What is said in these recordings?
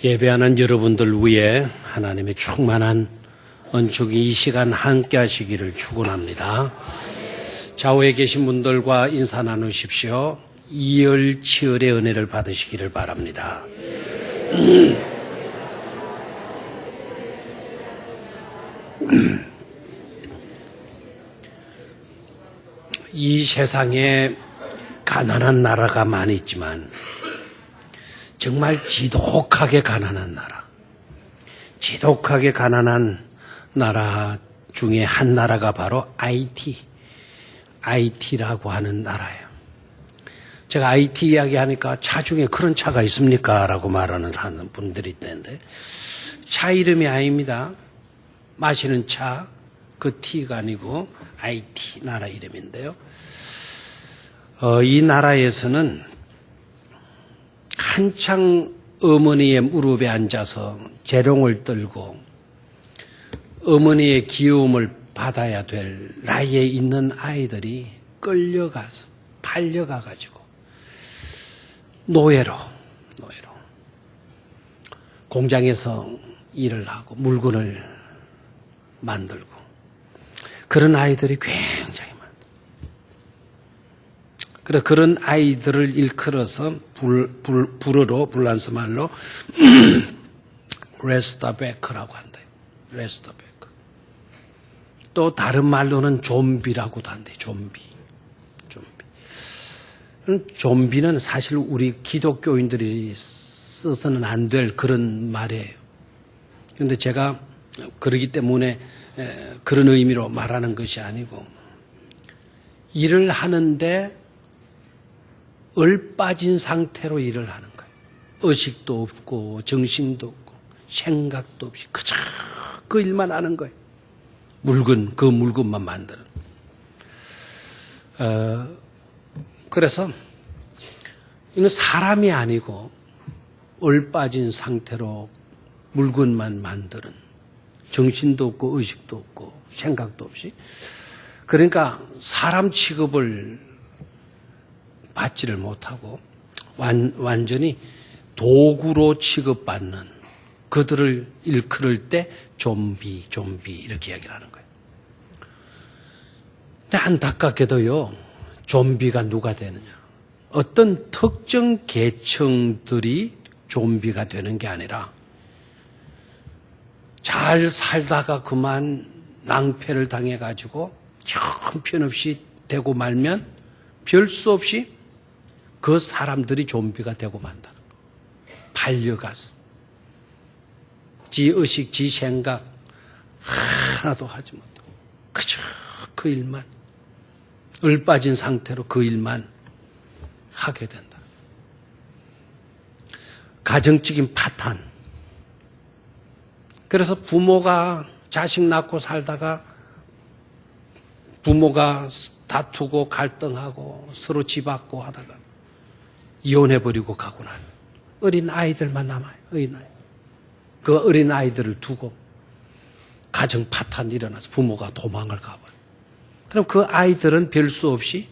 예배하는 여러분들 위해 하나님의 충만한 은총이 이 시간 함께 하시기를 축원합니다. 좌우에 계신 분들과 인사 나누십시오. 이열치열의 은혜를 받으시기를 바랍니다. 이 세상에 가난한 나라가 많이 있지만 정말 지독하게 가난한 나라, 지독하게 가난한 나라 중에 한 나라가 바로 IT라고 하는 나라예요. 제가 IT 이야기하니까 차 중에 그런 차가 있습니까? 라고 말하는 분들이 있는데 차 이름이 아닙니다. 마시는 차, 그 T가 아니고 IT 나라 이름인데요. 이 나라에서는 한창 어머니의 무릎에 앉아서 재롱을 떨고 어머니의 귀여움을 받아야 될 나이에 있는 아이들이 끌려가서 팔려가가지고 노예로 공장에서 일을 하고 물건을 만들고 그런 아이들이 굉장히 많다. 그래 그런 아이들을 일컬어서 불어로 불란서 말로 레스터베크라고 한다. 레스터베크. 또 다른 말로는 좀비라고도 한대. 좀비는 사실 우리 기독교인들이 써서는 안 될 그런 말이에요. 그런데 제가 그러기 때문에 그런 의미로 말하는 것이 아니고 일을 하는데 얼빠진 상태로 일을 하는 거예요. 의식도 없고 정신도 없고 생각도 없이 그저 그 일만 하는 거예요. 그 물건만 만드는. 그래서 이건 사람이 아니고 얼빠진 상태로 물건만 만드는 정신도 없고 의식도 없고 생각도 없이 그러니까 사람 취급을 받지를 못하고 완전히 도구로 취급받는 그들을 일컬을 때 좀비 이렇게 이야기를 하는 거예요. 근데 안타깝게도요. 좀비가 누가 되느냐. 어떤 특정 계층들이 좀비가 되는 게 아니라 잘 살다가 그만 낭패를 당해가지고 형편없이 되고 말면 별 수 없이 그 사람들이 좀비가 되고 만다는 거예요. 팔려가서 지 의식, 지 생각 하나도 하지 못하고 그저 그 일만 얼빠진 상태로 그 일만 하게 된다. 가정적인 파탄. 그래서 부모가 자식 낳고 살다가 부모가 다투고 갈등하고 서로 집앗고 하다가 이혼해버리고 가고 나면 어린 아이들만 남아요. 그 어린 아이들을 두고 가정 파탄이 일어나서 부모가 도망을 가버려요. 그럼 그 아이들은 별 수 없이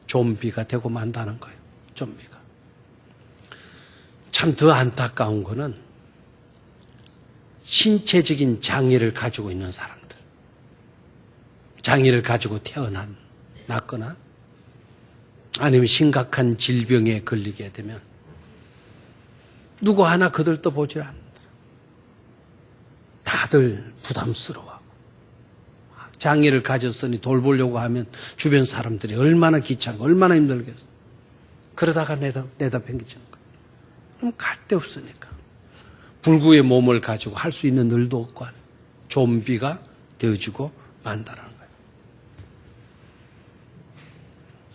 좀비가 되고 만다는 거예요. 좀비가. 참 더 안타까운 거는 신체적인 장애를 가지고 있는 사람들. 장애를 가지고 태어났거나 아니면 심각한 질병에 걸리게 되면 누구 하나 그들도 보질 않는다. 다들 부담스러워하고 장애를 가졌으니 돌보려고 하면 주변 사람들이 얼마나 귀찮고 얼마나 힘들겠어. 그러다가 내다 팽개치는 거예요. 그럼 갈 데 없으니까 불구의 몸을 가지고 할 수 있는 일도 없고 좀비가 되어지고 만다라는 거예요.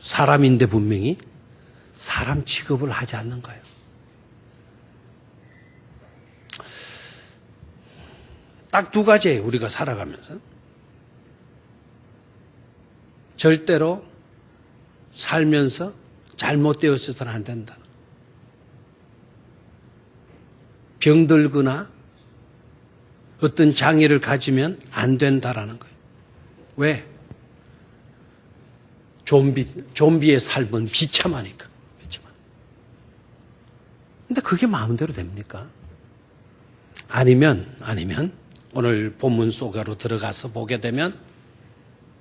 사람인데 분명히 사람 취급을 하지 않는 거예요. 딱 두 가지예요. 우리가 살아가면서. 절대로 살면서 잘못되었어서는 안 된다. 병들거나 어떤 장애를 가지면 안 된다라는 거예요. 왜? 좀비의 삶은 비참하니까. 근데 그게 마음대로 됩니까? 아니면 오늘 본문 속으로 들어가서 보게 되면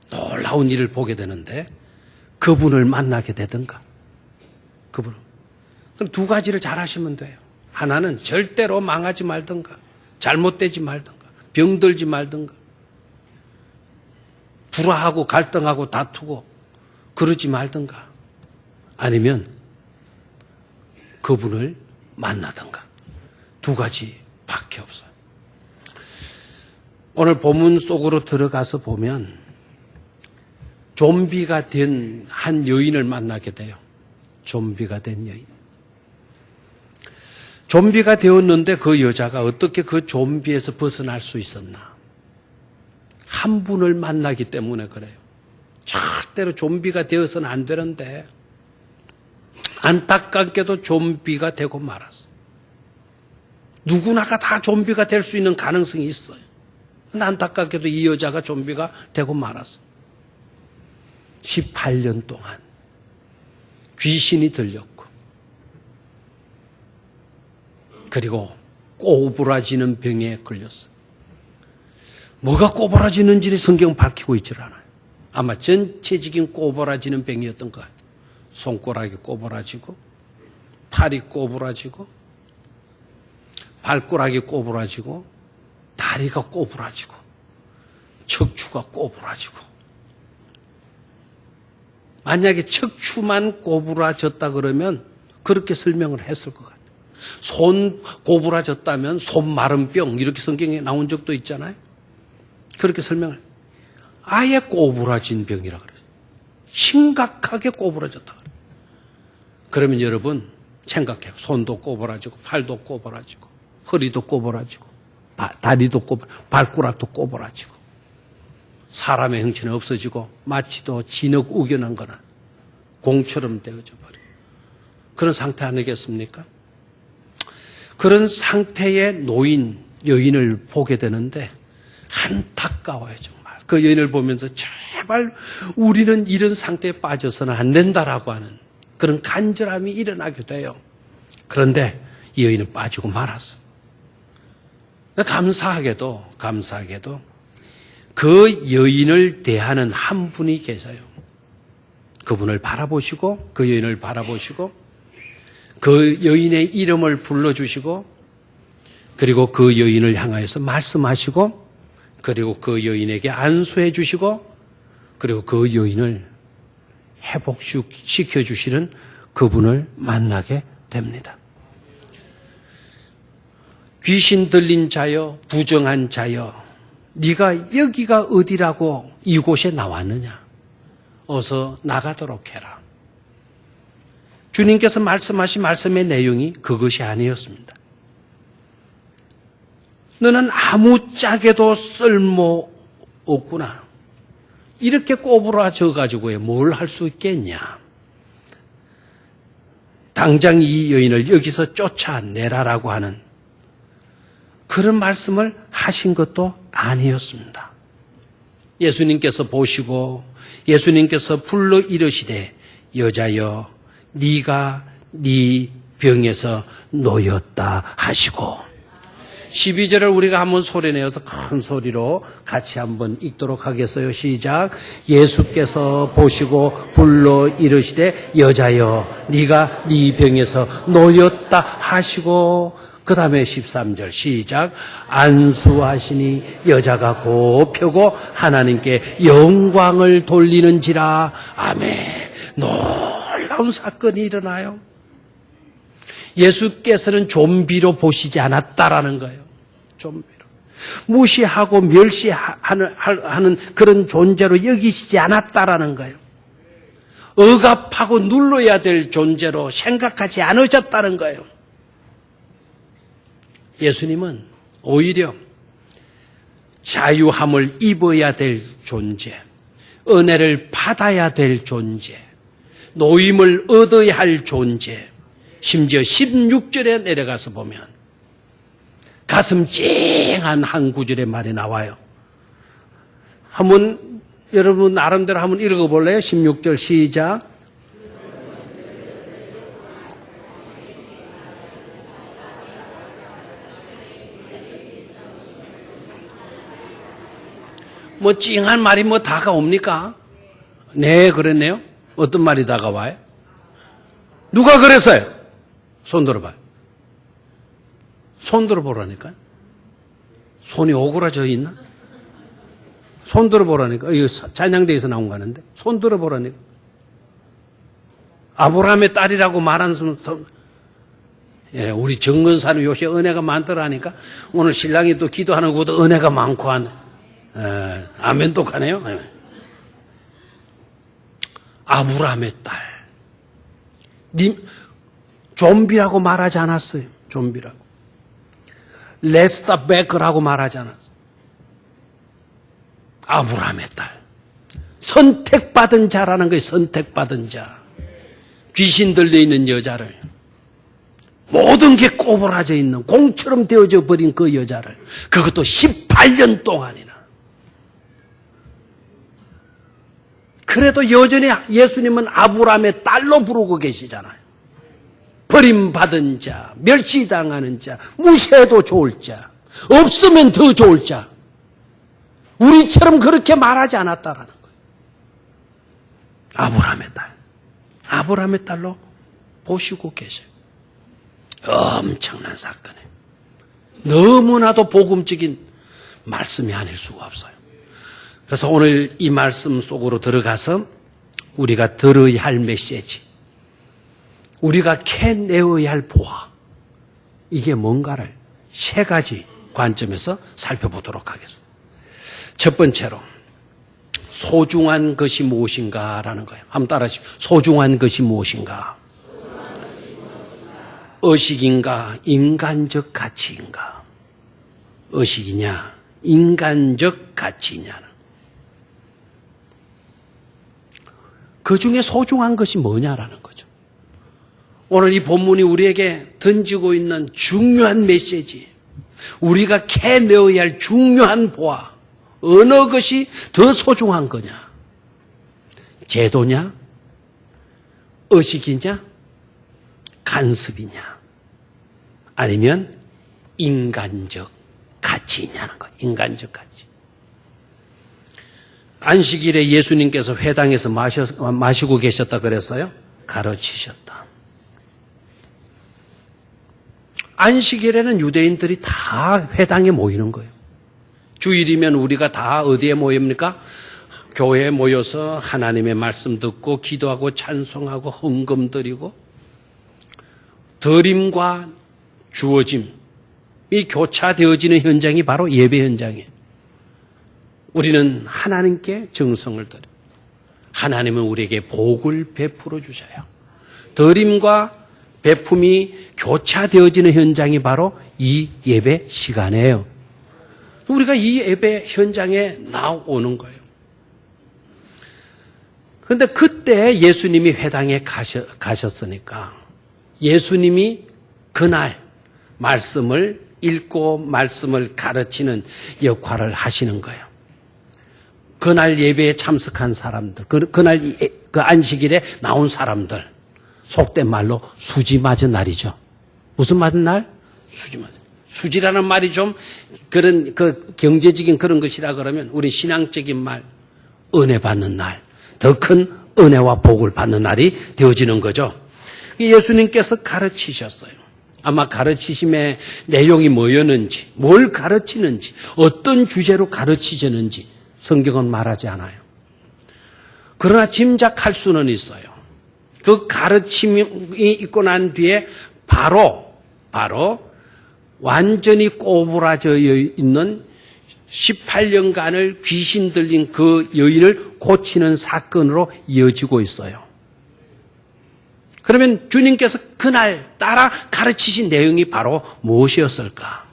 놀라운 일을 보게 되는데 그분을 만나게 되든가. 그분. 그럼 두 가지를 잘 하시면 돼요. 하나는 절대로 망하지 말든가, 잘못되지 말든가, 병들지 말든가, 불화하고 갈등하고 다투고 그러지 말든가. 아니면 그분을 만나든가. 두 가지밖에 없어요. 오늘 본문 속으로 들어가서 보면 좀비가 된 한 여인을 만나게 돼요. 좀비가 된 여인. 좀비가 되었는데 그 여자가 어떻게 그 좀비에서 벗어날 수 있었나? 한 분을 만나기 때문에 그래요. 절대로 좀비가 되어서는 안 되는데 안타깝게도 좀비가 되고 말았어. 누구나가 다 좀비가 될 수 있는 가능성이 있어요. 근데 안타깝게도 이 여자가 좀비가 되고 말았어. 18년 동안 귀신이 들렸고, 그리고 꼬부라지는 병에 걸렸어. 뭐가 꼬부라지는지 성경 밝히고 있질 않아요. 아마 전체적인 꼬부라지는 병이었던 것 같아요. 손가락이 꼬부라지고, 팔이 꼬부라지고, 발가락이 꼬부라지고, 다리가 꼬부라지고, 척추가 꼬부라지고. 만약에 척추만 꼬부라졌다 그러면 그렇게 설명을 했을 것 같아요. 손 꼬부라졌다면 손 마른 병 이렇게 성경에 나온 적도 있잖아요. 그렇게 설명을. 아예 꼬부라진 병이라 그래요. 심각하게 꼬부라졌다 그래요. 그러면 여러분 생각해요. 손도 꼬부라지고 팔도 꼬부라지고 허리도 꼬부라지고 다리도 꼬부라지고 발가락도 꼬부라지고 사람의 형체는 없어지고 마치도 진흙 우겨난 거나 공처럼 되어져 버려요. 그런 상태 아니겠습니까? 그런 상태의 노인, 여인을 보게 되는데 안타까워요, 정말. 그 여인을 보면서 제발 우리는 이런 상태에 빠져서는 안 된다라고 하는 그런 간절함이 일어나게 돼요. 그런데 이 여인은 빠지고 말았어. 감사하게도 그 여인을 대하는 한 분이 계세요. 그분을 바라보시고, 그 여인을 바라보시고, 그 여인의 이름을 불러주시고, 그리고 그 여인을 향하여서 말씀하시고, 그리고 그 여인에게 안수해 주시고, 그리고 그 여인을 회복시켜 주시는 그분을 만나게 됩니다. 귀신 들린 자여, 부정한 자여, 네가 여기가 어디라고 이곳에 나왔느냐? 어서 나가도록 해라. 주님께서 말씀하신 말씀의 내용이 그것이 아니었습니다. 너는 아무짝에도 쓸모 없구나. 이렇게 꼬부라져 가지고 뭘 할 수 있겠냐? 당장 이 여인을 여기서 쫓아내라라고 하는 그런 말씀을 하신 것도 아니었습니다. 예수님께서 보시고 예수님께서 불러 이르시되 여자여 네가 네 병에서 놓였다 하시고 12절을 우리가 한번 소리내어서 큰 소리로 같이 한번 읽도록 하겠어요. 시작. 예수께서 보시고 불러 이르시되 여자여 네가 네 병에서 놓였다 하시고 그 다음에 13절 시작. 안수하시니 여자가 곧 펴고 하나님께 영광을 돌리는지라. 아멘. 놀라운 사건이 일어나요. 예수께서는 좀비로 보시지 않았다라는 거예요. 좀비로. 무시하고 멸시하는 그런 존재로 여기시지 않았다라는 거예요. 억압하고 눌러야 될 존재로 생각하지 않으셨다는 거예요. 예수님은 오히려 자유함을 입어야 될 존재, 은혜를 받아야 될 존재, 노임을 얻어야 할 존재, 심지어 16절에 내려가서 보면 가슴 찡한 한 구절의 말이 나와요. 한번 여러분 나름대로 한번 읽어볼래요? 16절 시작. 뭐 찡한 말이 뭐 다가옵니까? 네, 그랬네요. 어떤 말이 다가와요? 누가 그랬어요? 손 들어봐요. 손 들어보라니까. 손이 오그라져 있나? 손 들어보라니까. 이거 찬양대에서 나온 거 아는데. 손 들어보라니까. 아브라함의 딸이라고 말하는 순간, 예, 우리 정근사는 요새 은혜가 많더라니까. 오늘 신랑이 또 기도하는 것도 은혜가 많고 하네. 예, 아멘 똑하네요. 예. 아브라함의 딸. 좀비라고 말하지 않았어요. 좀비라고. 레스타 베커라고 말하지 않았어요. 아브라함의 딸. 선택받은 자라는 거예요. 선택받은 자. 귀신 들려있는 여자를, 모든 게 꼬부라져 있는 공처럼 되어져 버린 그 여자를, 그것도 18년 동안이나. 그래도 여전히 예수님은 아브라함의 딸로 부르고 계시잖아요. 버림받은 자, 멸시당하는 자, 무시해도 좋을 자, 없으면 더 좋을 자. 우리처럼 그렇게 말하지 않았다라는 거예요. 아브라함의 딸. 아브라함의 딸로 보시고 계셔요. 엄청난 사건이에요. 너무나도 복음적인 말씀이 아닐 수가 없어요. 그래서 오늘 이 말씀 속으로 들어가서 우리가 들어야 할 메시지, 우리가 캐내어야 할 보화, 이게 뭔가를 세 가지 관점에서 살펴보도록 하겠습니다. 첫 번째로 소중한 것이 무엇인가라는 거예요. 한번 따라하십시오. 소중한 것이 무엇인가? 의식인가? 인간적 가치인가? 의식이냐? 인간적 가치냐는. 그 중에 소중한 것이 뭐냐라는 거죠. 오늘 이 본문이 우리에게 던지고 있는 중요한 메시지, 우리가 캐내어야 할 중요한 보화, 어느 것이 더 소중한 거냐? 제도냐? 의식이냐? 간섭이냐? 아니면 인간적 가치냐는 거. 인간적 가치. 안식일에 예수님께서 회당에서 마시고 계셨다 그랬어요? 가르치셨다. 안식일에는 유대인들이 다 회당에 모이는 거예요. 주일이면 우리가 다 어디에 모입니까? 교회에 모여서 하나님의 말씀 듣고 기도하고 찬송하고 헌금 드리고, 드림과 주어짐이 교차되어지는 현장이 바로 예배 현장이에요. 우리는 하나님께 정성을 드려. 하나님은 우리에게 복을 베풀어 주셔요. 드림과 베품이 교차되어지는 현장이 바로 이 예배 시간이에요. 우리가 이 예배 현장에 나오는 거예요. 그런데 그때 예수님이 회당에 가셨으니까 예수님이 그날 말씀을 읽고 말씀을 가르치는 역할을 하시는 거예요. 그날 예배에 참석한 사람들, 그날 그 안식일에 나온 사람들, 속된 말로 수지 맞은 날이죠. 무슨 맞은 날? 수지 맞은. 수지라는 말이 좀 그런 그 경제적인 그런 것이라 그러면 우리 신앙적인 말, 은혜 받는 날, 더 큰 은혜와 복을 받는 날이 되어지는 거죠. 예수님께서 가르치셨어요. 아마 가르치심의 내용이 뭐였는지, 뭘 가르치는지, 어떤 주제로 가르치셨는지 성경은 말하지 않아요. 그러나 짐작할 수는 있어요. 그 가르침이 있고 난 뒤에 바로 완전히 꼬부라져 있는 18년간을 귀신 들린 그 여인을 고치는 사건으로 이어지고 있어요. 그러면 주님께서 그날 따라 가르치신 내용이 바로 무엇이었을까?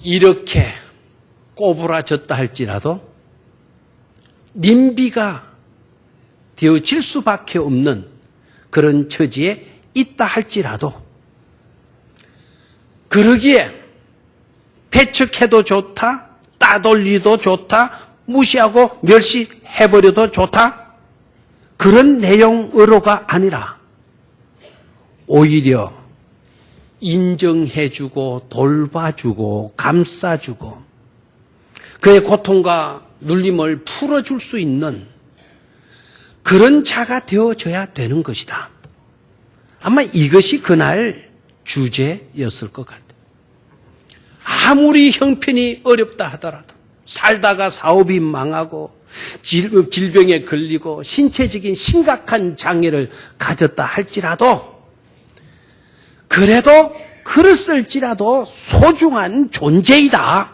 이렇게 꼬부라졌다 할지라도 님비가 되어질 수밖에 없는 그런 처지에 있다 할지라도 그러기에 배척해도 좋다, 따돌리도 좋다, 무시하고 멸시해버려도 좋다, 그런 내용으로가 아니라 오히려 인정해주고 돌봐주고 감싸주고 그의 고통과 눌림을 풀어줄 수 있는 그런 자가 되어져야 되는 것이다. 아마 이것이 그날 주제였을 것 같아요. 아무리 형편이 어렵다 하더라도, 살다가 사업이 망하고 질병에 걸리고 신체적인 심각한 장애를 가졌다 할지라도, 그래도 그랬을지라도 소중한 존재이다.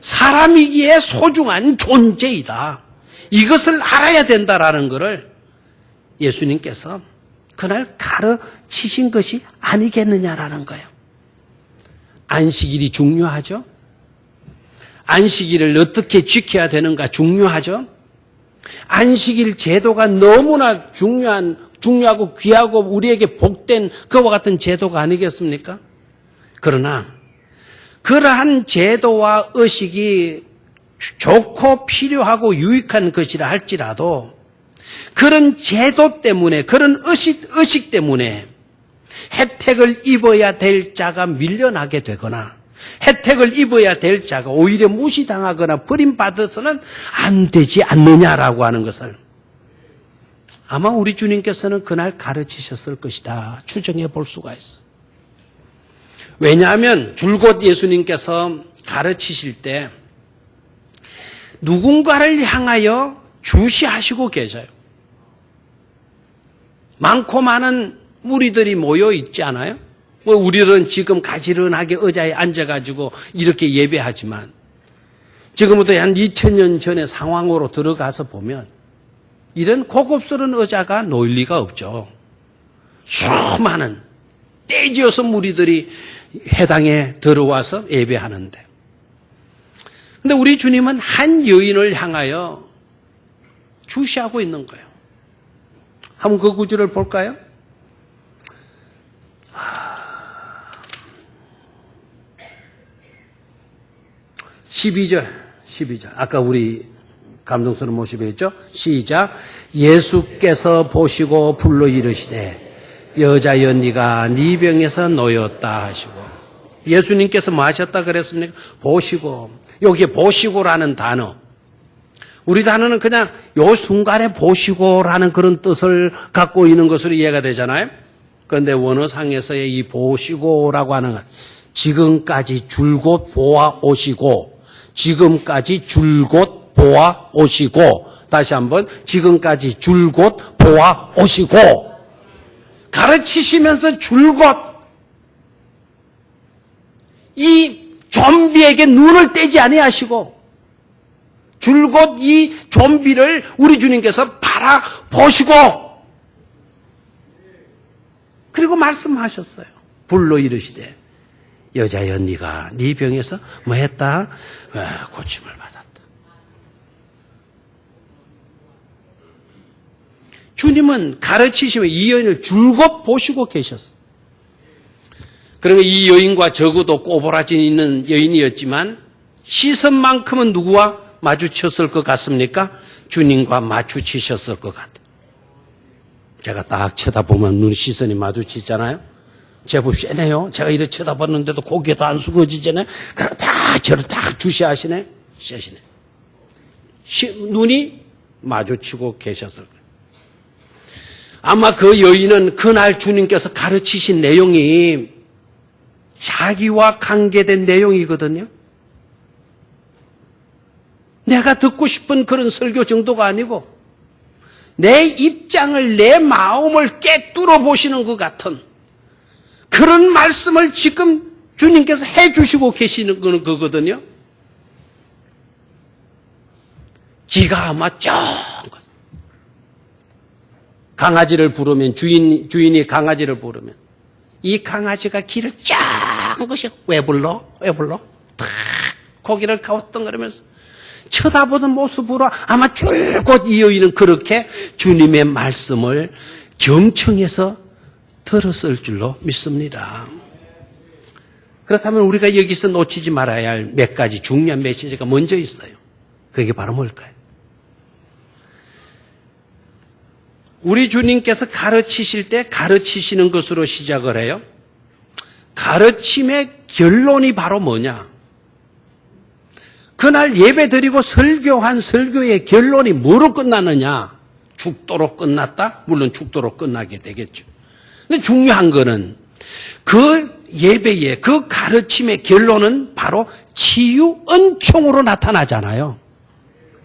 사람이기에 소중한 존재이다. 이것을 알아야 된다라는 것을 예수님께서 그날 가르치신 것이 아니겠느냐라는 거예요. 안식일이 중요하죠. 안식일을 어떻게 지켜야 되는가 중요하죠. 안식일 제도가 너무나 중요하고 귀하고 우리에게 복된 그와 같은 제도가 아니겠습니까? 그러나 그러한 제도와 의식이 좋고 필요하고 유익한 것이라 할지라도 그런 제도 때문에, 그런 의식 때문에 혜택을 입어야 될 자가 밀려나게 되거나 혜택을 입어야 될 자가 오히려 무시당하거나 버림받아서는 안 되지 않느냐라고 하는 것을 아마 우리 주님께서는 그날 가르치셨을 것이다 추정해 볼 수가 있어. 왜냐하면 줄곧 예수님께서 가르치실 때 누군가를 향하여 주시하시고 계셔요. 많고 많은 무리들이 모여 있지 않아요? 우리는 지금 가지런하게 의자에 앉아가지고 이렇게 예배하지만 지금부터 한 2000년 전의 상황으로 들어가서 보면 이런 고급스러운 의자가 놓일 리가 없죠. 수많은 떼지어서 무리들이 회당에 들어와서 예배하는데, 근데 우리 주님은 한 여인을 향하여 주시하고 있는 거예요. 한번 그 구절을 볼까요? 12절. 아까 우리 감동스러운 모습에 있죠? 시작. 예수께서 보시고 불러 이르시되 여자여 네가 네 병에서 놓였다 하시고. 예수님께서 뭐 하셨다 그랬습니까? 보시고. 여기에 보시고라는 단어. 우리 단어는 그냥 요 순간에 보시고라는 그런 뜻을 갖고 있는 것으로 이해가 되잖아요. 그런데 원어상에서의 이 보시고라고 하는 건 지금까지 줄곧 보아 오시고, 지금까지 줄곧 보아 오시고, 다시 한번 지금까지 줄곧 보아 오시고, 가르치시면서 줄곧 이 좀비에게 눈을 떼지 아니하시고 줄곧 이 좀비를 우리 주님께서 바라보시고 그리고 말씀하셨어요. 불러 이르시되 여자여 네가 네 병에서 뭐 했다? 고침을 받았다. 주님은 가르치시며 이 여인을 줄곧 보시고 계셨어요. 그러니까 이 여인과 적어도 꼬부라진 있는 여인이었지만 시선만큼은 누구와 마주쳤을 것 같습니까? 주님과 마주치셨을 것 같아요. 제가 딱 쳐다보면 눈 시선이 마주치잖아요. 제법 세네요. 제가 이렇게 쳐다봤는데도 고개도 안 숙어지잖아요. 그럼 다 저를 딱 주시하시네. 세시네. 눈이 마주치고 계셨을 거예요. 아마 그 여인은 그날 주님께서 가르치신 내용이 자기와 관계된 내용이거든요. 내가 듣고 싶은 그런 설교 정도가 아니고 내 입장을, 내 마음을 깨뚫어 보시는 것 같은 그런 말씀을 지금 주님께서 해주시고 계시는 거거든요. 기가 아마 강아지를 부르면 주인이 강아지를 부르면 이 강아지가 귀를 쫙 것이 왜 불러? 탁 고개를 가우뚱거리면서 쳐다보는 모습으로 아마 줄곧 이 여인은 그렇게 주님의 말씀을 경청해서 들었을 줄로 믿습니다. 그렇다면 우리가 여기서 놓치지 말아야 할 몇 가지 중요한 메시지가 먼저 있어요. 그게 바로 뭘까요? 우리 주님께서 가르치실 때 가르치시는 것으로 시작을 해요. 가르침의 결론이 바로 뭐냐? 그날 예배 드리고 설교한 설교의 결론이 뭐로 끝나느냐? 죽도록 끝났다? 물론 죽도록 끝나게 되겠죠. 근데 중요한 거는 그 예배의 그 가르침의 결론은 바로 치유 은총으로 나타나잖아요.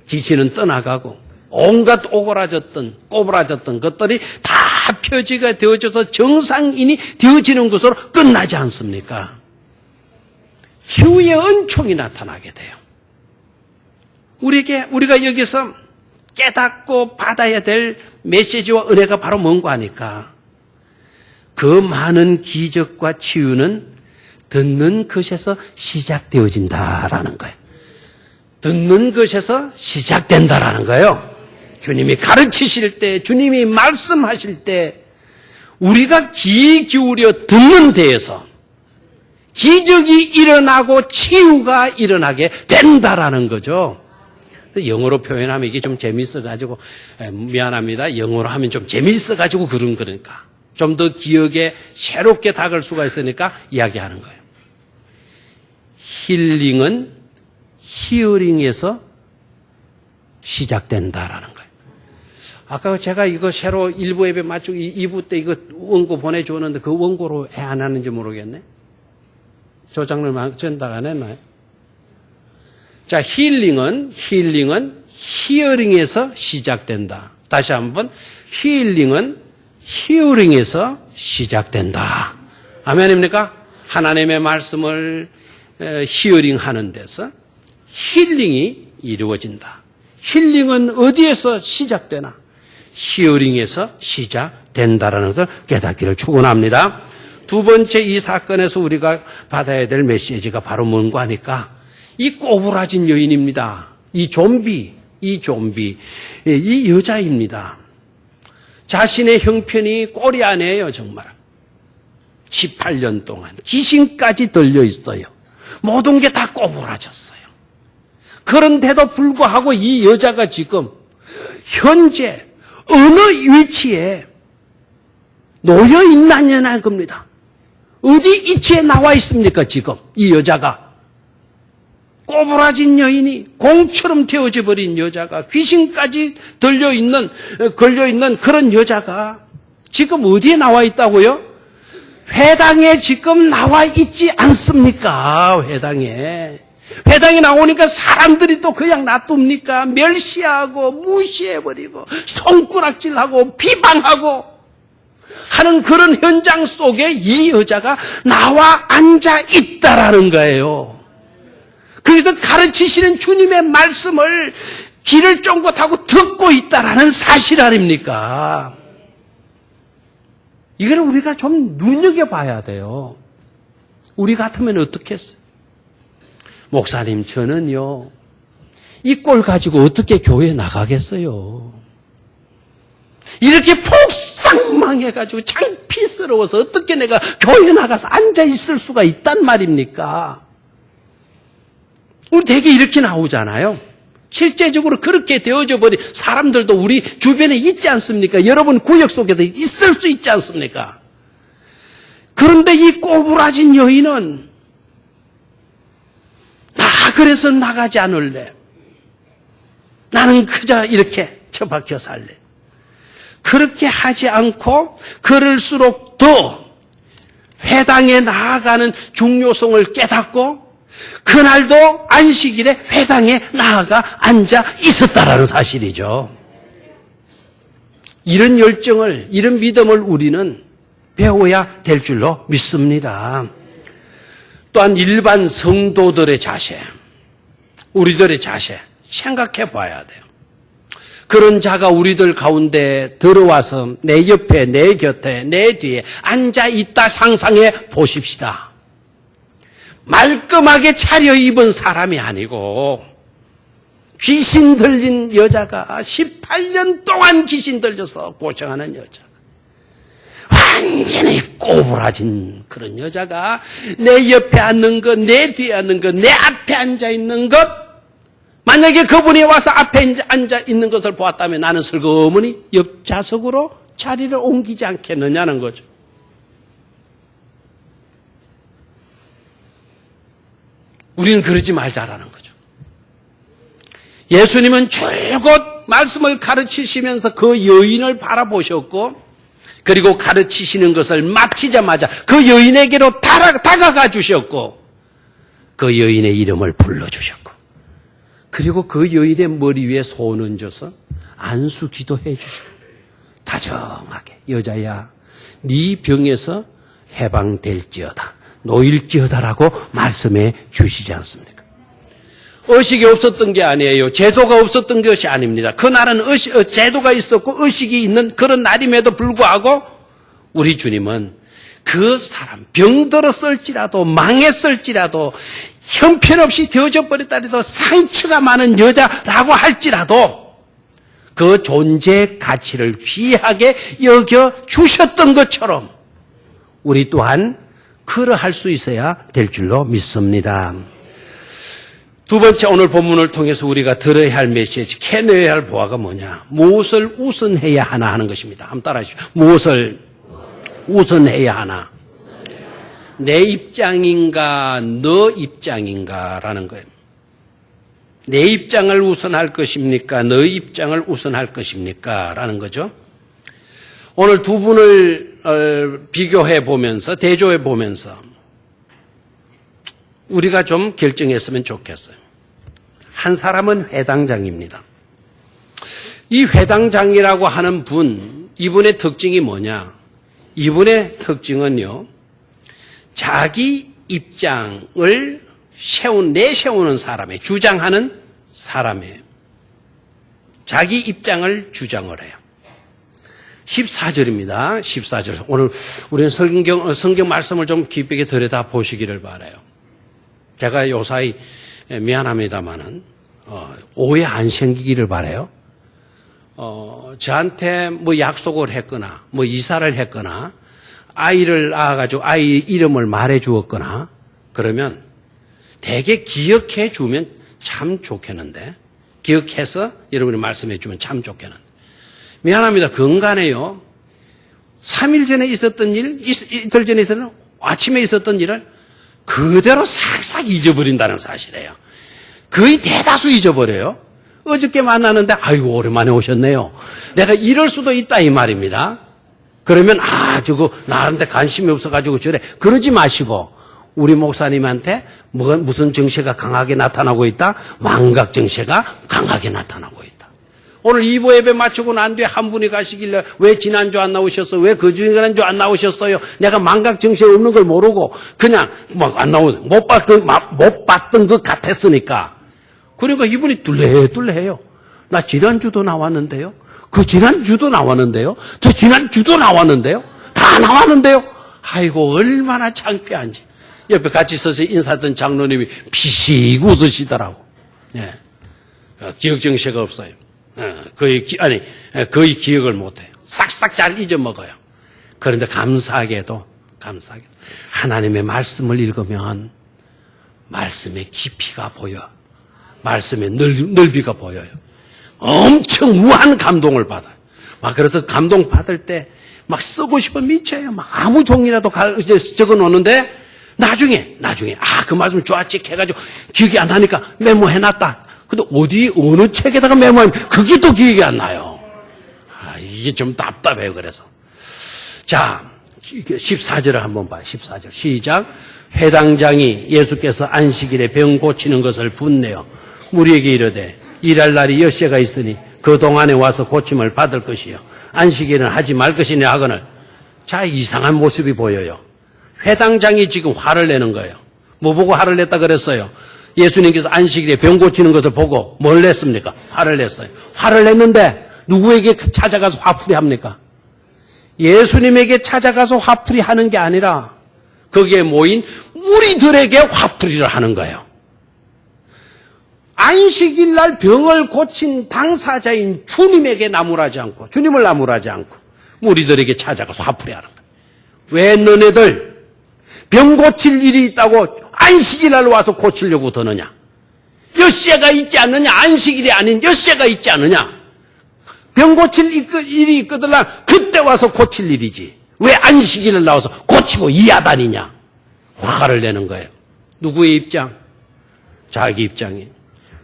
지시는 떠나가고 온갖 오그라졌던 꼬부라졌던 것들이 다 표지가 되어져서 정상인이 되어지는 것으로 끝나지 않습니까? 치유의 은총이 나타나게 돼요. 우리가 여기서 깨닫고 받아야 될 메시지와 은혜가 바로 뭔가 하니까 그 많은 기적과 치유는 듣는 것에서 시작되어진다라는 거예요. 듣는 것에서 시작된다라는 거예요. 주님이 가르치실 때, 주님이 말씀하실 때 우리가 귀 기울여 듣는 데에서 기적이 일어나고 치유가 일어나게 된다라는 거죠. 영어로 표현하면 이게 좀 재밌어가지고 미안합니다. 영어로 하면 좀 재밌어가지고 그런 거니까 좀 더 기억에 새롭게 다가올 수가 있으니까 이야기하는 거예요. 힐링은 히어링에서 시작된다라는 거예요. 아까 제가 이거 새로 1부 예배 맞추고 2부 때 이거 원고 보내주었는데 그 원고로 왜 안 하는지 모르겠네. 조장님 전달 안 했나요? 자, 힐링은 히어링에서 시작된다. 다시 한번 힐링은 히어링에서 시작된다. 아멘입니까? 하나님의 말씀을 히어링 하는 데서 힐링이 이루어진다. 힐링은 어디에서 시작되나? 히어링에서 시작된다라는 것을 깨닫기를 축원합니다. 두 번째 이 사건에서 우리가 받아야 될 메시지가 바로 뭔가 하니까 이 꼬부라진 여인입니다. 이 좀비, 이 여자입니다. 자신의 형편이 꼴이 아니에요, 정말. 18년 동안 귀신까지 들려 있어요. 모든 게 다 꼬부라졌어요. 그런데도 불구하고 이 여자가 지금 현재 어느 위치에 놓여 있느냐는 겁니다. 어디 위치에 나와 있습니까, 지금 이 여자가? 꼬부라진 여인이 공처럼 되어져 버린 여자가 귀신까지 걸려있는 그런 여자가 지금 어디에 나와 있다고요? 회당에 지금 나와 있지 않습니까? 회당에 나오니까 사람들이 또 그냥 놔둡니까? 멸시하고 무시해버리고 손가락질하고 비방하고 하는 그런 현장 속에 이 여자가 나와 앉아 있다라는 거예요. 그래서 가르치시는 주님의 말씀을 귀를 쫑긋하고 듣고 있다라는 사실 아닙니까? 이걸 우리가 좀 눈여겨봐야 돼요. 우리 같으면 어떻게 했어요? 목사님, 저는요, 이 꼴 가지고 어떻게 교회에 나가겠어요? 이렇게 폭삭망해가지고 창피스러워서 어떻게 내가 교회에 나가서 앉아있을 수가 있단 말입니까? 우리 되게 이렇게 나오잖아요. 실제적으로 그렇게 되어져 버린 사람들도 우리 주변에 있지 않습니까? 여러분 구역 속에도 있을 수 있지 않습니까? 그런데 이 꼬부라진 여인은 나 그래서 나가지 않을래. 나는 그저 이렇게 처박혀 살래. 그렇게 하지 않고 그럴수록 더 회당에 나아가는 중요성을 깨닫고 그날도 안식일에 회당에 나아가 앉아 있었다라는 사실이죠. 이런 열정을, 이런 믿음을 우리는 배워야 될 줄로 믿습니다. 또한 일반 성도들의 자세, 우리들의 자세 생각해 봐야 돼요. 그런 자가 우리들 가운데 들어와서 내 옆에, 내 곁에, 내 뒤에 앉아 있다 상상해 보십시다. 말끔하게 차려입은 사람이 아니고 귀신 들린 여자가 18년 동안 귀신 들려서 고생하는 여자, 완전히 꼬부라진 그런 여자가 내 옆에 앉는 것, 내 뒤에 앉는 것, 내 앞에 앉아 있는 것, 만약에 그분이 와서 앞에 앉아 있는 것을 보았다면 나는 슬그머니 옆 좌석으로 자리를 옮기지 않겠느냐는 거죠. 우리는 그러지 말자라는 거죠. 예수님은 줄곧 말씀을 가르치시면서 그 여인을 바라보셨고, 그리고 가르치시는 것을 마치자마자 그 여인에게로 다가가 주셨고, 그 여인의 이름을 불러주셨고, 그리고 그 여인의 머리 위에 손 얹어서 안수 기도해 주시고, 다정하게 여자야 네 병에서 해방될지어다, 놓일지어다라고 말씀해 주시지 않습니까? 의식이 없었던 게 아니에요. 제도가 없었던 것이 아닙니다. 그날은 제도가 있었고 의식이 있는 그런 날임에도 불구하고 우리 주님은 그 사람, 병들었을지라도 망했을지라도 형편없이 되어져 버렸다라도 상처가 많은 여자라고 할지라도 그 존재의 가치를 귀하게 여겨 주셨던 것처럼 우리 또한 그러할 수 있어야 될 줄로 믿습니다. 두 번째, 오늘 본문을 통해서 우리가 들어야 할 메시지, 캐내야 할 보아가 뭐냐? 무엇을 우선해야 하나 하는 것입니다. 한번 따라 하십시오. 무엇을 우선해야 하나? 내 입장인가 너 입장인가라는 거예요. 내 입장을 우선할 것입니까? 너의 입장을 우선할 것입니까? 라는 거죠. 오늘 두 분을 비교해 보면서, 대조해 보면서 우리가 좀 결정했으면 좋겠어요. 한 사람은 회당장입니다. 이 회당장이라고 하는 분, 이분의 특징이 뭐냐? 이분의 특징은요, 자기 입장을 내세우는 사람이에요. 주장하는 사람이에요. 자기 입장을 주장을 해요. 14절입니다. 14절. 오늘 우리는 성경 말씀을 좀 깊게 들여다 보시기를 바라요. 제가 요사이 미안합니다만은 오해 안 생기기를 바라요. 저한테 뭐 약속을 했거나 뭐 이사를 했거나 아이를 낳아가지고 아이 이름을 말해 주었거나 그러면 되게 기억해 주면 참 좋겠는데, 기억해서 여러분이 말씀해 주면 참 좋겠는데, 미안합니다. 건강해요. 3일 전에 있었던 일, 이틀 전에 있었던 아침에 있었던 일을 그대로 싹싹 잊어버린다는 사실이에요. 거의 대다수 잊어버려요. 어저께 만나는데 아이고 오랜만에 오셨네요. 내가 이럴 수도 있다 이 말입니다. 그러면 저거 나한테 관심이 없어가지고 저래. 그러지 마시고 우리 목사님한테 무슨 정체가 강하게 나타나고 있다? 망각 정체가 강하게 나타나고 있다. 오늘 2부 예배 마치고 난 뒤에 한 분이 가시길래 왜 지난주 안 나오셨어요? 왜 그 지난주 안 나오셨어요? 내가 망각 정체 없는 걸 모르고 그냥 막 안 나오는, 못 봤던 것 같았으니까. 그러니까 이분이 뚫레해요. 나 지난주도 나왔는데요. 그 지난주도 나왔는데요. 저 지난주도 나왔는데요. 다 나왔는데요. 아이고 얼마나 창피한지. 옆에 같이 서서 인사하던 장로님이 피식 웃으시더라고. 예. 기억 정체가 없어요. 거의 기억을 못해요. 싹싹 잘 잊어먹어요. 그런데 감사하게도 하나님의 말씀을 읽으면 말씀의 깊이가 보여. 말씀의 넓이가 보여요. 엄청 무한 감동을 받아요. 막 그래서 감동 받을 때 막 쓰고 싶어 미쳐요. 막 아무 종이라도 적어 놓는데 나중에 그 말씀 좋았지 해가지고 기억이 안 나니까 메모해놨다. 근데 어느 책에다가 메모하면 그게 또 기억이 안 나요. 이게 좀 답답해요. 그래서 자 14절을 한번 봐요. 14절 시작. 회당장이 예수께서 안식일에 병 고치는 것을 분내어 무리에게 이르되 일할 날이 엿새가 있으니 그 동안에 와서 고침을 받을 것이요 안식일은 하지 말 것이냐 하거늘. 자, 이상한 모습이 보여요. 회당장이 지금 화를 내는 거예요. 뭐 보고 화를 냈다 그랬어요? 예수님께서 안식일에 병 고치는 것을 보고 뭘 냈습니까? 화를 냈어요. 화를 냈는데 누구에게 찾아가서 화풀이 합니까? 예수님에게 찾아가서 화풀이 하는 게 아니라 거기에 모인 우리들에게 화풀이를 하는 거예요. 안식일 날 병을 고친 당사자인 주님을 나무라지 않고 우리들에게 찾아가서 화풀이 하는 거예요. 왜 너네들 병 고칠 일이 있다고 안식일 날 와서 고치려고 드느냐? 엿새가 있지 않느냐? 안식일이 아닌 엿새가 있지 않느냐? 병 고칠 일이 있거든 그때 와서 고칠 일이지. 왜 안식일을 나와서 고치고 이야다니냐? 화를 내는 거예요. 누구의 입장? 자기 입장이.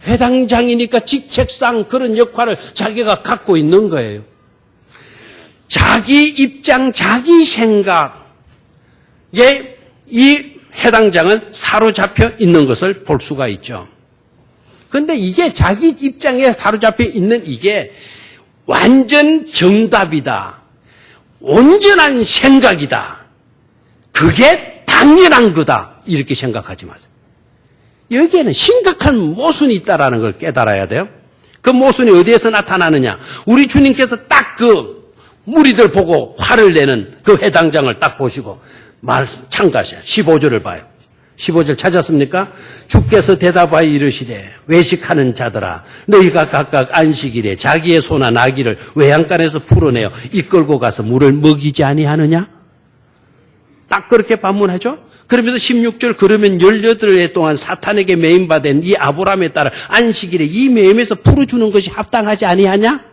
회당장이니까 직책상 그런 역할을 자기가 갖고 있는 거예요. 자기 입장, 자기 생각에 이 회당장은 사로잡혀 있는 것을 볼 수가 있죠. 그런데 이게 자기 입장에 사로잡혀 있는 이게 완전 정답이다. 온전한 생각이다. 그게 당연한 거다. 이렇게 생각하지 마세요. 여기에는 심각한 모순이 있다는 걸 깨달아야 돼요. 그 모순이 어디에서 나타나느냐. 우리 주님께서 딱 그 무리들 보고 화를 내는 그 회당장을 딱 보시고 말 참가하세요. 15절을 봐요. 15절 찾았습니까? 주께서 대답하여 이르시되 외식하는 자들아 너희가 각각 안식일에 자기의 소나 나귀를 외양간에서 풀어내어 이끌고 가서 물을 먹이지 아니하느냐? 딱 그렇게 반문하죠. 그러면서 16절 그러면 18해 동안 사탄에게 매임받은 이 아브라함에 따라 안식일에 이 매임에서 풀어주는 것이 합당하지 아니하냐?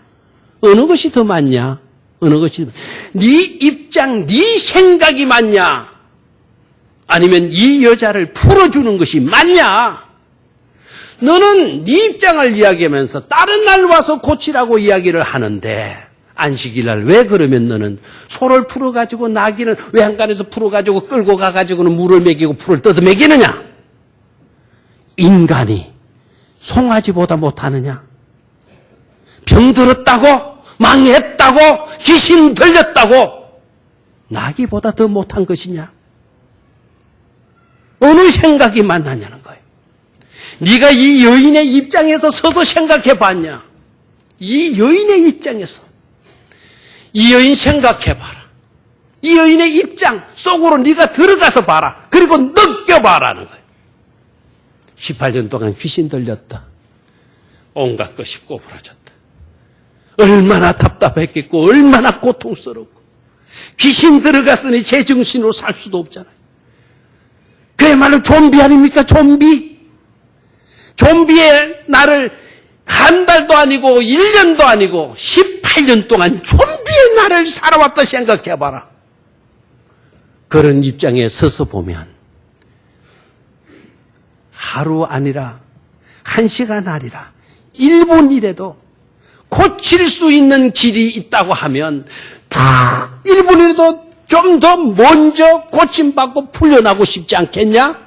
어느 것이 더 맞냐? 어느 것이 네 입장, 네 생각이 맞냐? 아니면 이 여자를 풀어주는 것이 맞냐? 너는 네 입장을 이야기하면서 다른 날 와서 고치라고 이야기를 하는데 안식일 날 왜 그러면 너는 소를 풀어가지고 나귀는 외양간에서 풀어가지고 끌고 가가지고는 물을 먹이고 풀을 뜯어 먹이느냐? 인간이 송아지보다 못하느냐? 병들었다고? 망했다고? 귀신 들렸다고? 나귀보다 더 못한 것이냐? 어느 생각이 맞느냐는 거예요. 네가 이 여인의 입장에서 서서 생각해 봤냐? 이 여인의 입장에서 이 여인 생각해 봐라. 이 여인의 입장 속으로 네가 들어가서 봐라. 그리고 느껴봐라는 거예요. 18년 동안 귀신 들렸다. 온갖 것이 꼬부라졌다. 얼마나 답답했겠고 얼마나 고통스럽고 귀신 들어갔으니 제정신으로 살 수도 없잖아요. 그야말로 좀비 아닙니까? 좀비. 좀비의 나를 한 달도 아니고 1년도 아니고 18년 동안 좀비의 나를 살아왔다 생각해봐라. 그런 입장에 서서 보면 하루 아니라 1시간 아니라 1분이라도 고칠 수 있는 길이 있다고 하면 다 1분이라도 좀 더 먼저 고침받고 풀려나고 싶지 않겠냐?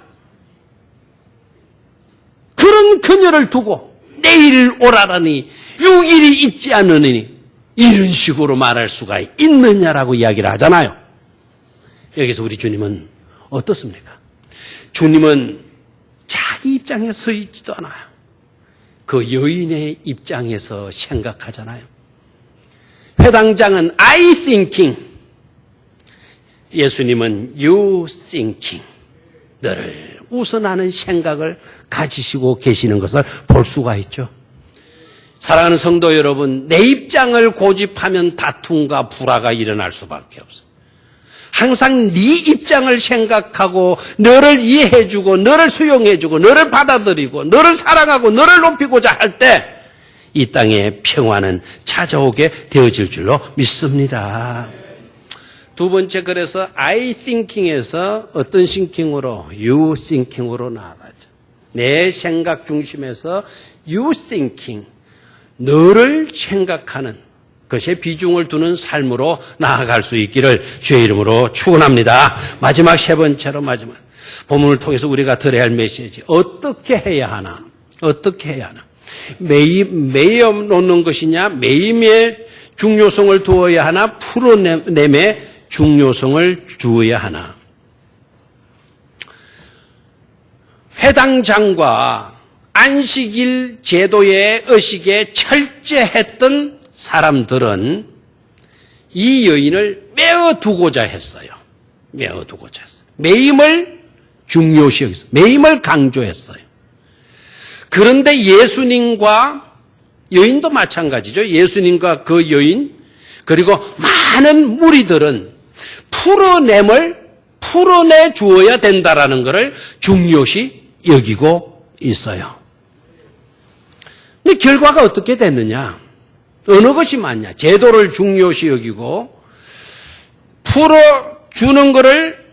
그런 그녀를 두고 내일 오라라니 6일이 있지 않으니 이런 식으로 말할 수가 있느냐라고 이야기를 하잖아요. 여기서 우리 주님은 어떻습니까? 주님은 자기 입장에 서 있지도 않아요. 그 여인의 입장에서 생각하잖아요. 회당장은 I thinking, 예수님은 you thinking. 너를 우선하는 생각을 가지시고 계시는 것을 볼 수가 있죠. 사랑하는 성도 여러분, 내 입장을 고집하면 다툼과 불화가 일어날 수밖에 없어요. 항상 네 입장을 생각하고 너를 이해해주고 너를 수용해주고 너를 받아들이고 너를 사랑하고 너를 높이고자 할 때 이 땅에 평화는 찾아오게 되어질 줄로 믿습니다. 두 번째, 그래서 I thinking에서 어떤 thinking으로? you thinking으로 나아가죠. 내 생각 중심에서 you thinking, 너를 생각하는 것에 비중을 두는 삶으로 나아갈 수 있기를 주의 이름으로 축원합니다. 마지막 세 번째로 마지막 본문을 통해서 우리가 들어야 할 메시지, 어떻게 해야 하나? 어떻게 해야 하나? 매여 놓는 것이냐? 매임의 중요성을 두어야 하나? 풀어냄의 중요성을 주어야 하나? 회당장과 안식일 제도의 의식에 철저했던 사람들은 이 여인을 메어두고자 했어요. 메어두고자 했어요. 매임을 중요시 여겼어요. 매임을 강조했어요. 그런데 예수님과 여인도 마찬가지죠. 예수님과 그 여인 그리고 많은 무리들은 풀어내 주어야 된다라는 것을 중요시 여기고 있어요. 근데 결과가 어떻게 됐느냐? 어느 것이 맞냐? 제도를 중요시 여기고 풀어주는 것을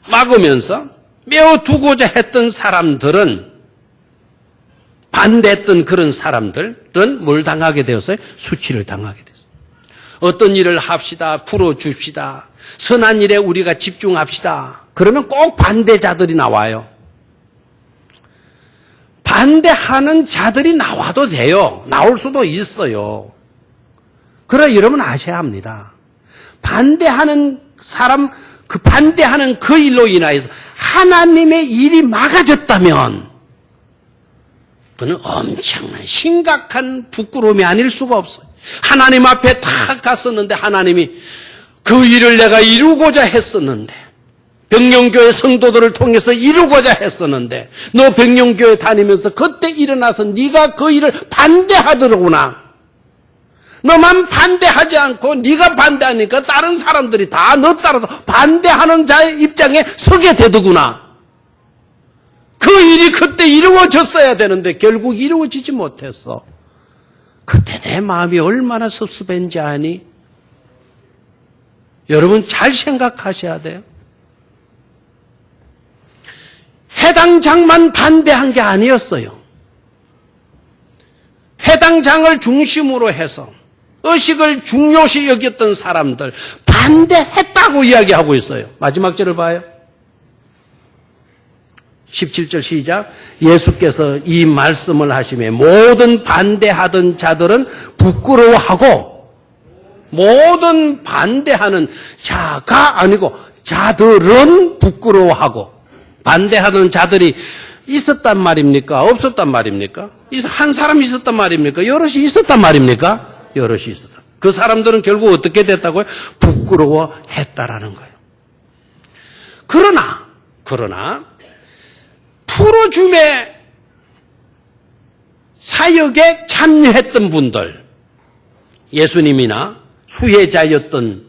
막으면서 메어두고자 했던 사람들은 반대했던 그런 사람들은 뭘 당하게 되었어요? 수치를 당하게 됐어요. 어떤 일을 합시다. 풀어줍시다. 선한 일에 우리가 집중합시다. 그러면 꼭 반대자들이 나와요. 반대하는 자들이 나와도 돼요. 나올 수도 있어요. 그러나 여러분 아셔야 합니다. 반대하는 사람, 그 반대하는 그 일로 인하여서 하나님의 일이 막아졌다면 그는 엄청난 심각한 부끄러움이 아닐 수가 없어요. 하나님 앞에 다 갔었는데 하나님이 그 일을 내가 이루고자 했었는데 백령교회 성도들을 통해서 이루고자 했었는데 너 백령교회 다니면서 그때 일어나서 네가 그 일을 반대하더구나. 너만 반대하지 않고 네가 반대하니까 다른 사람들이 다 너 따라서 반대하는 자의 입장에 서게 되더구나. 그 일이 그때 이루어졌어야 되는데 결국 이루어지지 못했어. 그때 내 마음이 얼마나 섭섭했는지 아니? 여러분 잘 생각하셔야 돼요. 해당 장만 반대한 게 아니었어요. 해당 장을 중심으로 해서 의식을 중요시 여겼던 사람들 반대했다고 이야기하고 있어요. 마지막 절을 봐요. 17절 시작. 예수께서 이 말씀을 하시며 모든 반대하던 자들은 부끄러워하고 모든 반대하는 자가 아니고 자들은 부끄러워하고 반대하던 자들이 있었단 말입니까? 없었단 말입니까? 한 사람이 있었단 말입니까? 여럿이 있었단 말입니까? 여럿이 있었다. 그 사람들은 결국 어떻게 됐다고요? 부끄러워했다라는 거예요. 그러나 풀어줌의 사역에 참여했던 분들, 예수님이나 수혜자였던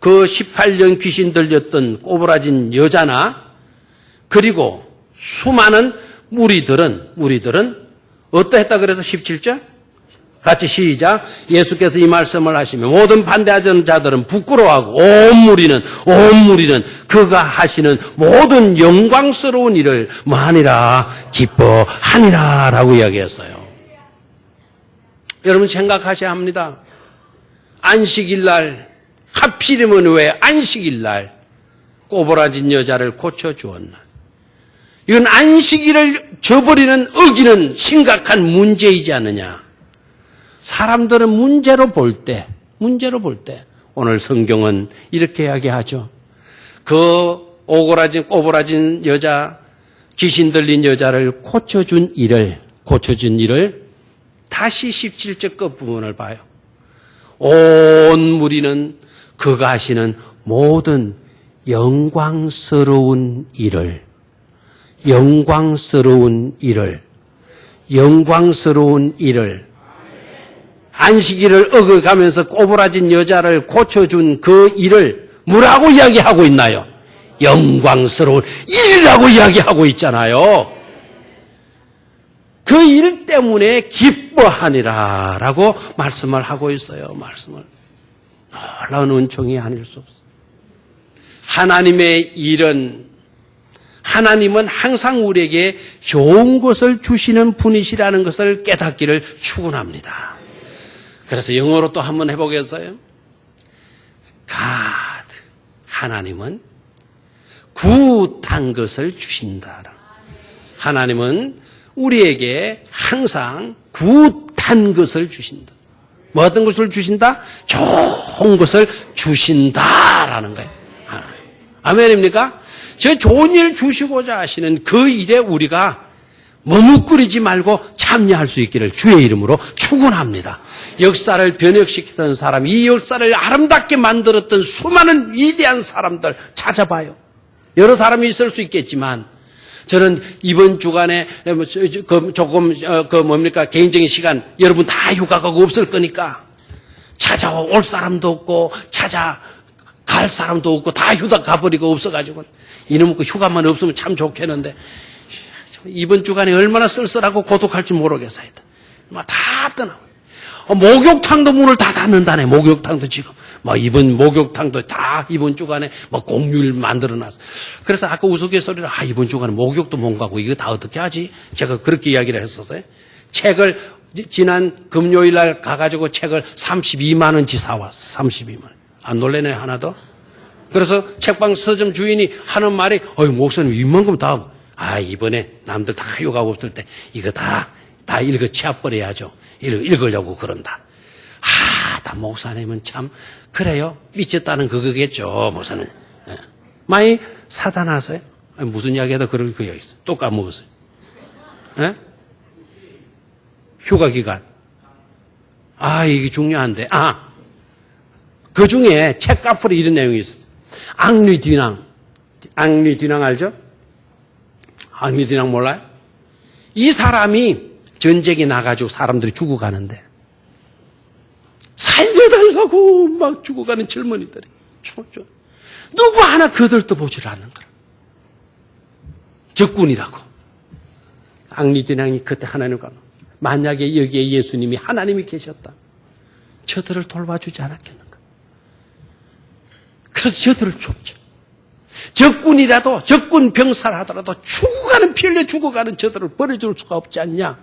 그 18년 귀신 들렸던 꼬부라진 여자나 그리고 수많은 무리들은 어떠했다 그래서 17절? 같이 시작. 예수께서 이 말씀을 하시면 모든 반대하는 자들은 부끄러워하고 온 무리는 그가 하시는 모든 영광스러운 일을 뭐하니라 기뻐하니라 라고 이야기했어요. 여러분 생각하셔야 합니다. 안식일날 하필이면 왜 안식일날 꼬부라진 여자를 고쳐주었나. 이건 안식일을 저버리는 어기는 심각한 문제이지 않느냐. 사람들은 문제로 볼 때 오늘 성경은 이렇게 이야기하죠. 그 꼬부라진 여자, 귀신 들린 여자를 고쳐준 일을 다시 17절 끝부분을 봐요. 온 무리는 그가 하시는 모든 영광스러운 일을 안식일을 어겨가면서 꼬부라진 여자를 고쳐준 그 일을 뭐라고 이야기하고 있나요? 영광스러운 일이라고 이야기하고 있잖아요. 그 일 때문에 기뻐하니라 라고 말씀을 하고 있어요. 놀라운 은총이 아닐 수 없어요. 하나님은 항상 우리에게 좋은 것을 주시는 분이시라는 것을 깨닫기를 축원합니다. 그래서 영어로 또 한번 해보겠어요? God, 하나님은 굿한 것을 주신다. 하나님은 우리에게 항상 굿한 것을 주신다. 뭐 어떤 것을 주신다? 좋은 것을 주신다라는 거예요. 아멘입니까? 저 좋은 일 주시고자 하시는 그 일에 우리가 머뭇거리지 말고 참여할 수 있기를 주의 이름으로 축원합니다. 역사를 변혁시키던 사람, 이 역사를 아름답게 만들었던 수많은 위대한 사람들 찾아봐요. 여러 사람이 있을 수 있겠지만 저는 이번 주간에 개인적인 시간 여러분 다 휴가가 없을 거니까 찾아올 사람도 없고 찾아갈 사람도 없고 다 휴가 가버리고 없어가지고 이놈의 휴가만 없으면 참 좋겠는데 이번 주간에 얼마나 쓸쓸하고 고독할지 모르겠어요. 다 떠나고 목욕탕도 문을 다 닫는다네. 목욕탕도 지금 이번 목욕탕도 다 이번 주간에 공휴일 만들어놨어. 그래서 아까 우스갯소리로 이번 주간에 목욕도 못 가고 이거 다 어떻게 하지? 제가 그렇게 이야기를 했었어요. 책을 지난 금요일 날 가가지고 책을 32만 원치 사왔어. 32만 원. 안 놀래네 하나도? 그래서 책방 서점 주인이 하는 말이 목사님 이만큼 다 하고 이번에 남들 다 휴가가 없을 때 이거 다 읽어 치워버려야죠. 읽으려고 그런다. 다 목사님은 참 그래요. 미쳤다는 그거겠죠. 목사는. 많이 사다 놨어요. 무슨 이야기하다 그럴 거야 있어. 또 까먹었어요. 예? 휴가 기간. 이게 중요한데. 그 중에 책가풀에 이런 내용이 있었어요. 앙리 디낭. 앙리 디낭 알죠? 앙리 디낭 몰라요? 이 사람이 전쟁에 나가지고 사람들이 죽어가는데 살려달라고 막 죽어가는 젊은이들이 누구 하나 거들떠 보질 않는 거라. 적군이라고. 앙리 디낭이 그때 하나님과 만약에 여기에 예수님이 하나님이 계셨다. 저들을 돌봐주지 않았겠는가. 그래서 저들을 좁죠. 적군이라도 적군 병사를 하더라도 피 흘려 죽어가는 저들을 버려줄 수가 없지 않냐.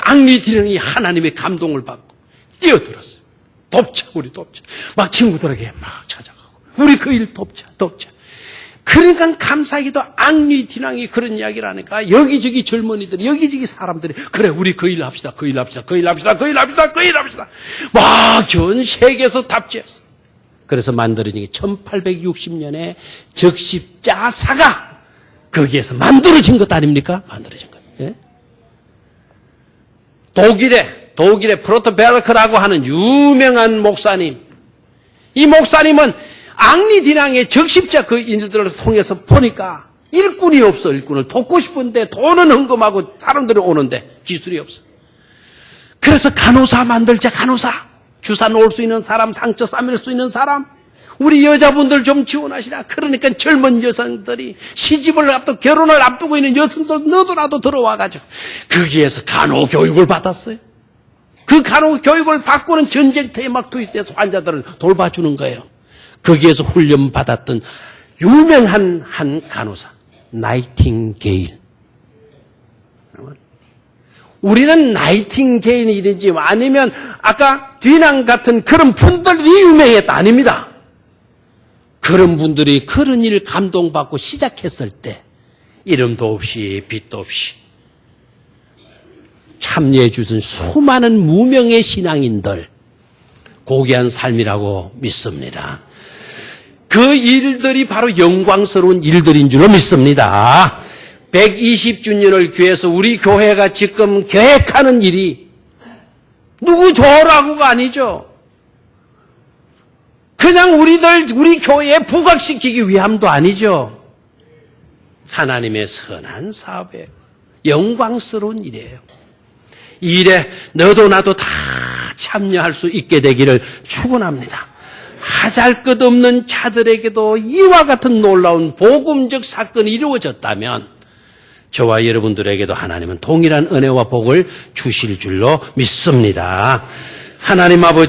앙리 디낭이 하나님의 감동을 받고 뛰어들었어요. 돕자 우리 돕자. 막 친구들에게 막 찾아가고 우리 그 일 돕자. 그러니까 감사하게도 앙리 디낭이 그런 이야기를 하니까 여기저기 젊은이들 여기저기 사람들이 그래 우리 그 일 합시다. 막 전 세계에서 답지했어. 그래서 만들어진 게 1860년에 적십자사가 거기에서 만들어진 것 아닙니까? 만들어진 것. 예? 독일의 프로토베르크라고 하는 유명한 목사님. 이 목사님은 앙리 디낭의 적십자 그 일들을 통해서 보니까 일꾼이 없어. 일꾼을 돕고 싶은데 돈은 헌금하고 사람들이 오는데 기술이 없어. 그래서 간호사 만들자. 간호사. 주사 놓을 수 있는 사람, 상처 싸맬 수 있는 사람. 우리 여자분들 좀 지원하시라. 그러니까 젊은 여성들이 시집을 앞두고 결혼을 앞두고 있는 여성들 너도나도 들어와가지고 거기에서 간호교육을 받았어요. 그 간호교육을 받고는 전쟁터에 막 투입돼서 환자들을 돌봐주는 거예요. 거기에서 훈련받았던 유명한 한 간호사 나이팅게일. 우리는 나이팅게일이든지 아니면 아까 뒤낭 같은 그런 분들이 유명했다 아닙니다. 그런 분들이 그런 일 감동받고 시작했을 때 이름도 없이 빛도 없이 참여해 주신 수많은 무명의 신앙인들 고귀한 삶이라고 믿습니다. 그 일들이 바로 영광스러운 일들인 줄로 믿습니다. 120주년을 기해서 우리 교회가 지금 계획하는 일이 누구 좋으라고가 아니죠. 그냥 우리 교회에 부각시키기 위함도 아니죠. 하나님의 선한 사업에 영광스러운 일이에요. 이 일에 너도 나도 다 참여할 수 있게 되기를 축원합니다. 하잘것없는 자들에게도 이와 같은 놀라운 복음적 사건이 이루어졌다면 저와 여러분들에게도 하나님은 동일한 은혜와 복을 주실 줄로 믿습니다. 하나님 아버지